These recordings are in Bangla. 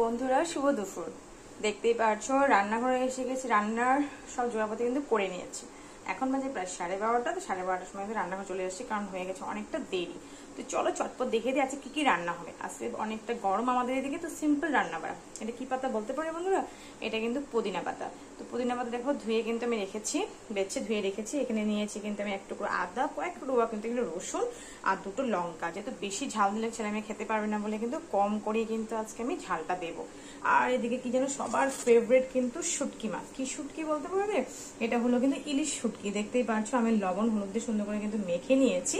বন্ধুরা শুভ দুপুর। দেখতেই পাচ্ছ রান্নাঘরে এসে গেছি, রান্নার সব জোগাড়পাতি কিন্তু করে নিয়েছি। এখন বাজে প্রায় 12:30। তো 12:30টার সময় রান্নাঘর চলে এসেছি, কারণ হয়ে গেছে অনেকটা দেরি। তো চলো চটপট দেখে দিই আজকে কি কি রান্না হবে। আজকে অনেকটা গরম আমাদের এদিকে, তো সিম্পল রান্না বাড়া। এটা কি পাতা বলতে পারি বন্ধুরা? এটা কিন্তু পুদিনা পাতা। তো পুদিনা পাতা দেখো ধুয়ে কিন্তু আমি রেখেছি, বেছে ধুয়ে রেখেছি। এখানে নিয়েছি কিন্তু আমি এক টুকরো আদা, কয়েক টুকরো কিন্তু এগুলো রসুন আর দুটো লঙ্কা। যেহেতু বেশি ঝাল দিলে ছেলে মেয়ে খেতে পারবে না বলে কিন্তু কম করে কিন্তু আজকে আমি ঝালটা দেবো। আর এদিকে কি যেন সবার ফেভারিট কিন্তু শুটকি মাছ। কি শুটকি বলতে পারবে? এটা হলো কিন্তু ইলিশ শুটকি। দেখতেই পাচ্ছ আমি লবণ হলুদ দিয়ে সুন্দর করে কিন্তু মেখে নিয়েছি।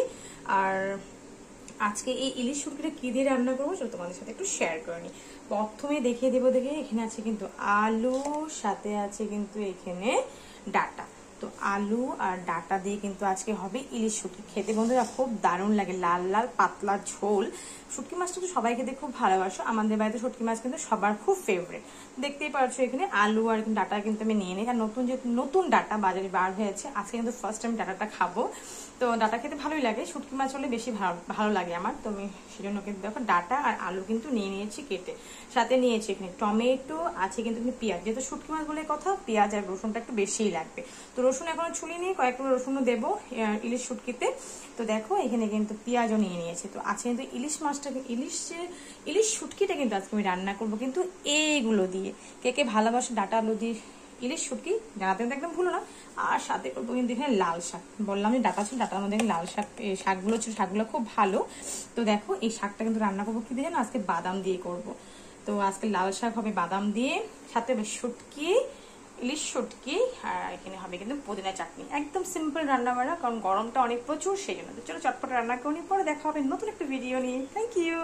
আর আজকে এই ইলিশ শুটকিটা কি দিয়ে রান্না করবো চলো তোমাদের সাথে একটু শেয়ার করে নিই। প্রথমে দেখিয়ে দেবো, দেখে এখানে আছে কিন্তু আলু, সাথে আছে কিন্তু এখানে ডাটা। তো আলু আর ডাটা দিয়ে কিন্তু আজকে হবে ইলিশ শুটকি। খেতে বন্ধুরা খুব দারুণ লাগে, লাল লাল পাতলা ঝোল। শুটকি মাছটা তো সবাই খেতে খুব ভালোবাসো, আমাদের বাড়িতে শুটকি মাছ কিন্তু সবার খুব ফেভারিট। দেখতেই পাচ্ছ এখানে আলু আর ডাটা কিন্তু আমি নিয়ে নিই। আর নতুন ডাটা বাজারে বার হয়েছে, আজকে কিন্তু ফার্স্ট টাইম ডাটাটা খাবো। তো ডাটা খেতে ভালোই লাগে, শুটকি মাছ হলে বেশি ভালো লাগে আমার। তো আমি সেজন্য কিন্তু দেখো ডাটা আর আলু কিন্তু নিয়ে নিয়েছি কেটে। সাথে নিয়েছি এখানে টমেটো, আছে কিন্তু পেঁয়াজ। যেহেতু শুটকি মাছ বলে কথা, পেঁয়াজ আর রসুনটা একটু বেশিই লাগবে। তো রসুন এখনো ছুলি নিয়ে কয়েকটা রসুনও দেবো ইলিশ শুটকিতে। তো দেখো এখানে কিন্তু পেঁয়াজও নিয়ে নিয়েছি। তো আছে কিন্তু ইলিশ মাছটাকে, ইলিশ শুটকিটা কিন্তু আজকে আমি রান্না করবো কিন্তু এইগুলো দিয়ে। কে কে ভালোবাসে ডাটা আলু দিয়ে ইলিশ শুটকি জানাতে কিন্তু একদম ভুলো না। আর সাথে করবো কিন্তু এখানে লাল শাক। বললাম যে ডাটা ছিল, ডাটার মধ্যে লাল শাক, শাকগুলো ছিল, শাকগুলো খুব ভালো। তো দেখো এই শাকটা কিন্তু রান্না করবো কি দিয়ে জানো? আজকে বাদাম দিয়ে করব। তো আজকে লাল শাক হবে বাদাম দিয়ে, সাথে হবে শুটকি, ইলিশ শুটকি, আর এখানে হবে কিন্তু পুদিনা চাটনি। একদম সিম্পল রান্না বাড়া, কারণ গরমটা অনেক প্রচুর, সেই জন্য। তো চলো চটপট রান্না করে নিই, পরে দেখা হবে নতুন একটা ভিডিও নিয়ে। Thank you.